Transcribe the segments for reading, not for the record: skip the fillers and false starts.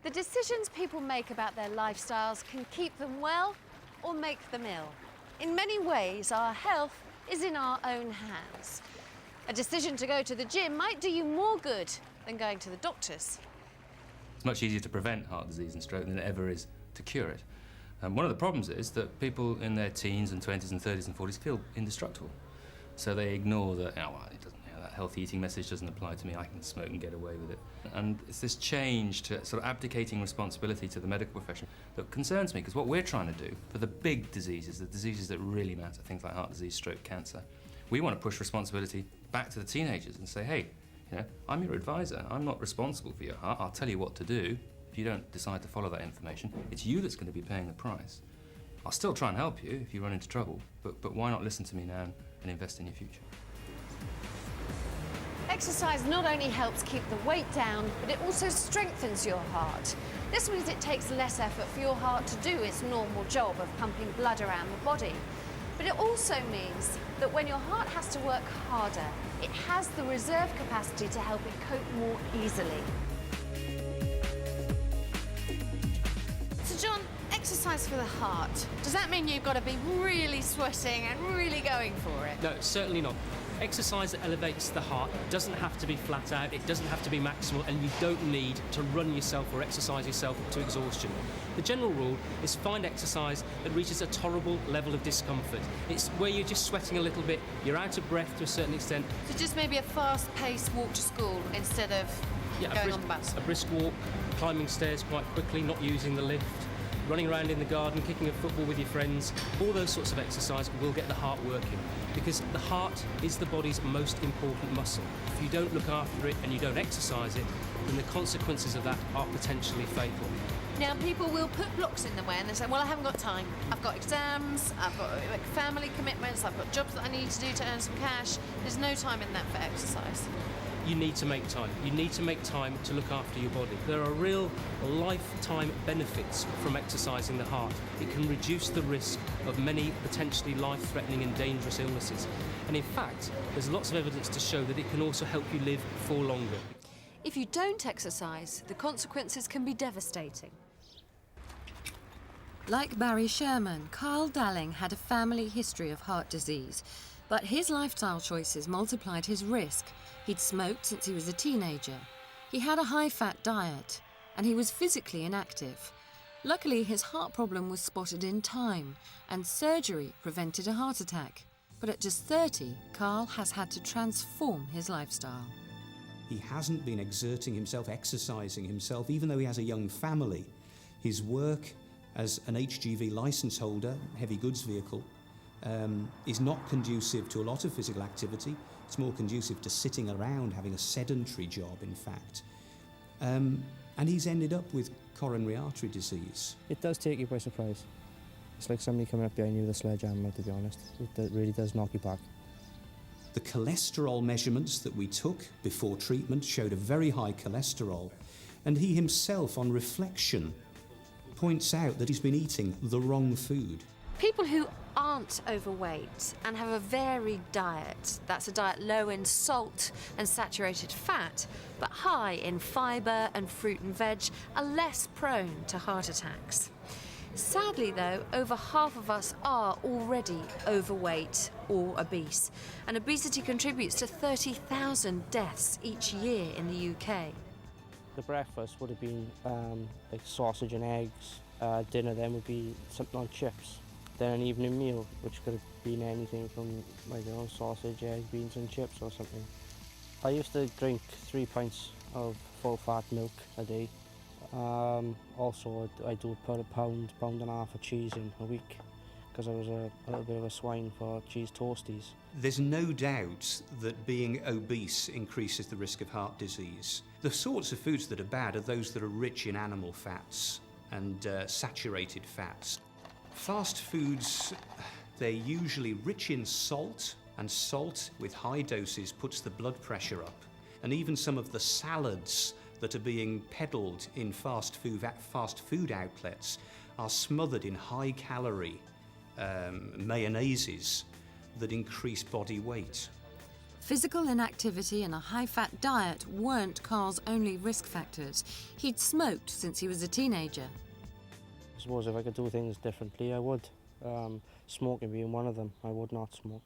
The decisions people make about their lifestyles can keep them well or make them ill. In many ways, our health is in our own hands. A decision to go to the gym might do you more good than going to the doctors. It's much easier to prevent heart disease and stroke than it ever is to cure it. One of the problems is that people in their teens and 20s and 30s and 40s feel indestructible. So they ignore that, oh, well, that healthy eating message doesn't apply to me, I can smoke and get away with it. And it's this change to sort of abdicating responsibility to the medical profession that concerns me, because what we're trying to do for the big diseases, the diseases that really matter, things like heart disease, stroke, cancer, we want to push responsibility back to the teenagers and say, hey, I'm your advisor, I'm not responsible for your heart, I'll tell you what to do. If you don't decide to follow that information, it's you that's going to be paying the price. I'll still try and help you if you run into trouble, but why not listen to me now and invest in your future? Exercise not only helps keep the weight down, but it also strengthens your heart. This means it takes less effort for your heart to do its normal job of pumping blood around the body. But it also means that when your heart has to work harder, it has the reserve capacity to help it cope more easily. So John, exercise for the heart. Does that mean you've got to be really sweating and really going for it? No, certainly not. Exercise that elevates the heart doesn't have to be flat out, it doesn't have to be maximal, and you don't need to run yourself or exercise yourself to exhaustion. The general rule is find exercise that reaches a tolerable level of discomfort. It's where you're just sweating a little bit, you're out of breath to a certain extent. So just maybe a fast-paced walk to school instead of going on the bus? A brisk walk, climbing stairs quite quickly, not using the lift, running around in the garden, kicking a football with your friends. All those sorts of exercise will get the heart working, because the heart is the body's most important muscle. If you don't look after it and you don't exercise it, then the consequences of that are potentially fatal. Now, people will put blocks in the way and they say, well, I haven't got time. I've got exams, I've got family commitments, I've got jobs that I need to do to earn some cash. There's no time in that for exercise. You need to make time. You need to make time to look after your body. There are real lifetime benefits from exercising the heart. It can reduce the risk of many potentially life-threatening and dangerous illnesses. And in fact, there's lots of evidence to show that it can also help you live for longer. If you don't exercise, the consequences can be devastating. Like Barry Sherman, Carl Dalling had a family history of heart disease, but his lifestyle choices multiplied his risk. He'd smoked since he was a teenager. He had a high-fat diet, and he was physically inactive. Luckily, his heart problem was spotted in time, and surgery prevented a heart attack. But at just 30, Carl has had to transform his lifestyle. He hasn't been exerting himself, exercising himself, even though he has a young family. His work as an HGV licence holder, heavy goods vehicle, is not conducive to a lot of physical activity. It's more conducive to sitting around, having a sedentary job, in fact. And he's ended up with coronary artery disease. It does take you by surprise. It's like somebody coming up behind you with a sledgehammer, to be honest. It really does knock you back. The cholesterol measurements that we took before treatment showed a very high cholesterol, and he himself, on reflection, points out that he's been eating the wrong food. People who aren't overweight and have a varied diet, that's a diet low in salt and saturated fat, but high in fibre and fruit and veg, are less prone to heart attacks. Sadly, though, over half of us are already overweight or obese, and obesity contributes to 30,000 deaths each year in the UK. The breakfast would have been like sausage and eggs. Dinner then would be something on chips. Then an evening meal, which could have been anything from, sausage, eggs, beans and chips or something. I used to drink 3 pints of full-fat milk a day. Also, I do put a pound and a half of cheese in a week, because I was a little bit of a swine for cheese toasties. There's no doubt that being obese increases the risk of heart disease. The sorts of foods that are bad are those that are rich in animal fats and saturated fats. Fast foods, they're usually rich in salt, and salt with high doses puts the blood pressure up. And even some of the salads that are being peddled in fast food outlets are smothered in high-calorie mayonnaises that increase body weight. Physical inactivity and a high-fat diet weren't Carl's only risk factors. He'd smoked since he was a teenager. I suppose if I could do things differently, I would. Smoking being one of them, I would not smoke.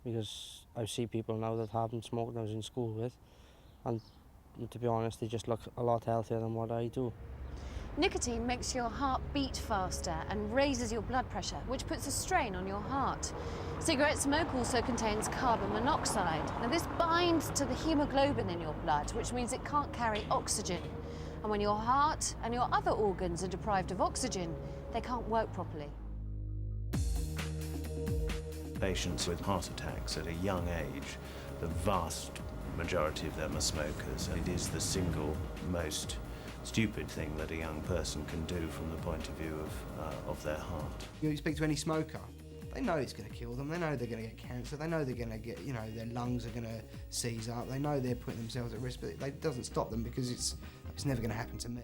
Because I see people now that haven't smoked that I was in school with, and to be honest, they just look a lot healthier than what I do. Nicotine makes your heart beat faster and raises your blood pressure, which puts a strain on your heart. Cigarette smoke also contains carbon monoxide. Now, this binds to the hemoglobin in your blood, which means it can't carry oxygen. And when your heart and your other organs are deprived of oxygen, they can't work properly. Patients with heart attacks at a young age, the vast majority of them are smokers. It is the single most stupid thing that a young person can do from the point of view of their heart. You speak to any smoker, they know it's going to kill them, they know they're going to get cancer, they know they're going to get, their lungs are going to seize up, they know they're putting themselves at risk, but it doesn't stop them because it's never going to happen to me.